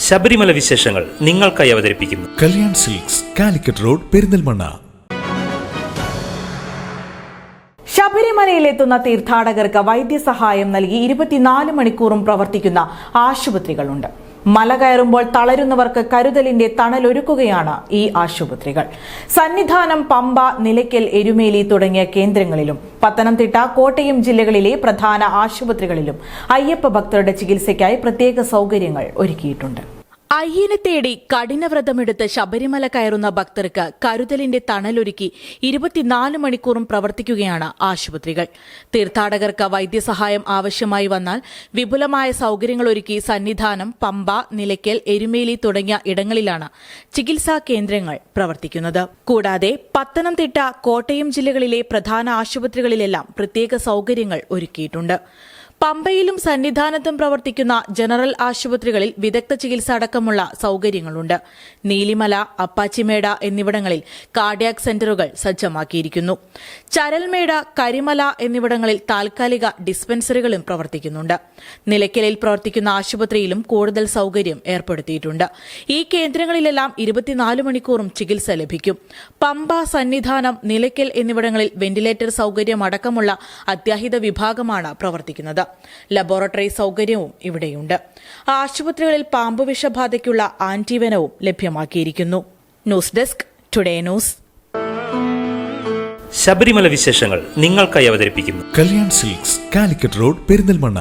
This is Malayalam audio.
ശബരിമല വിശേഷങ്ങൾ നിങ്ങൾക്കായി അവതരിപ്പിക്കുന്നു കല്യാൺ സിൽക്സ്, കാലിക്കറ്റ് റോഡ്, പെരിന്തൽമണ്ണ. ശബരിമലയിലെത്തുന്ന തീർത്ഥാടകർക്ക് വൈദ്യസഹായം നൽകി 24 മണിക്കൂറും പ്രവർത്തിക്കുന്ന ആശുപത്രികളുണ്ട്. മല കയറുമ്പോൾ തളരുന്നവർക്ക് കരുതലിന്റെ തണലൊരുക്കുകയാണ് ഈ ആശുപത്രികൾ. സന്നിധാനം, പമ്പ, നിലയ്ക്കൽ, എരുമേലി തുടങ്ങിയ കേന്ദ്രങ്ങളിലും പത്തനംതിട്ട, കോട്ടയം ജില്ലകളിലെ പ്രധാന ആശുപത്രികളിലും അയ്യപ്പ ഭക്തരുടെ ചികിത്സയ്ക്കായി പ്രത്യേക സൗകര്യങ്ങൾ ഒരുക്കിയിട്ടുണ്ട്. അയ്യനെ തേടി കഠിനവ്രതമെടുത്ത് ശബരിമല കയറുന്ന ഭക്തർക്ക് കരുതലിന്റെ തണലൊരുക്കി 24 മണിക്കൂറും പ്രവർത്തിക്കുകയാണ് ആശുപത്രികൾ. തീർത്ഥാടകർക്ക് വൈദ്യസഹായം ആവശ്യമായി വന്നാൽ വിപുലമായ സൗകര്യങ്ങളൊരുക്കി സന്നിധാനം, പമ്പ, നിലയ്ക്കൽ, എരുമേലി തുടങ്ങിയ ഇടങ്ങളിലാണ് ചികിത്സാ കേന്ദ്രങ്ങൾ പ്രവർത്തിക്കുന്നത്. കൂടാതെ പത്തനംതിട്ട, കോട്ടയം ജില്ലകളിലെ പ്രധാന ആശുപത്രികളിലെല്ലാം പ്രത്യേക സൗകര്യങ്ങൾ ഒരുക്കിയിട്ടുണ്ട്. പമ്പയിലും സന്നിധാനത്തും പ്രവർത്തിക്കുന്ന ജനറൽ ആശുപത്രികളിൽ വിദഗ്ധ ചികിത്സ അടക്കമുള്ള സൗകര്യങ്ങളുണ്ട്. നീലിമല, അപ്പാച്ചിമേട എന്നിവിടങ്ങളിൽ കാർഡിയാക് സെന്ററുകൾ സജ്ജമാക്കിയിരിക്കുന്നു. ചരൽമേട, കരിമല എന്നിവിടങ്ങളിൽ താൽക്കാലിക ഡിസ്പെൻസറികളും പ്രവർത്തിക്കുന്നുണ്ട്. നിലയ്ക്കലിൽ പ്രവർത്തിക്കുന്ന ആശുപത്രിയിലും കൂടുതൽ സൗകര്യം ഏർപ്പെടുത്തിയിട്ടുണ്ട്. ഈ കേന്ദ്രങ്ങളിലെല്ലാം 24 മണിക്കൂറും ചികിത്സ ലഭിക്കും. പമ്പ, സന്നിധാനം, നിലയ്ക്കൽ എന്നിവിടങ്ങളിൽ വെന്റിലേറ്റർ സൗകര്യം അടക്കമുള്ള അത്യാഹിത വിഭാഗമാണ് പ്രവർത്തിക്കുന്നത്. ലബോറട്ടറി സൗകര്യവും ഇവിടെയുണ്ട്. ആശുപത്രികളിൽ പാമ്പ് വിഷബാധയ്ക്കുള്ള ആന്റിവെനവും ലഭ്യമാക്കിയിരിക്കുന്നു. News desk, today news. Sabarimala വിശേഷങ്ങൾ നിങ്ങൾക്കായി അവതരിപ്പിക്കുന്നു കല്യാൺ സിൽക്സ്, കാലിക്കറ്റ് റോഡ്, പെരിന്തൽമണ്ണ.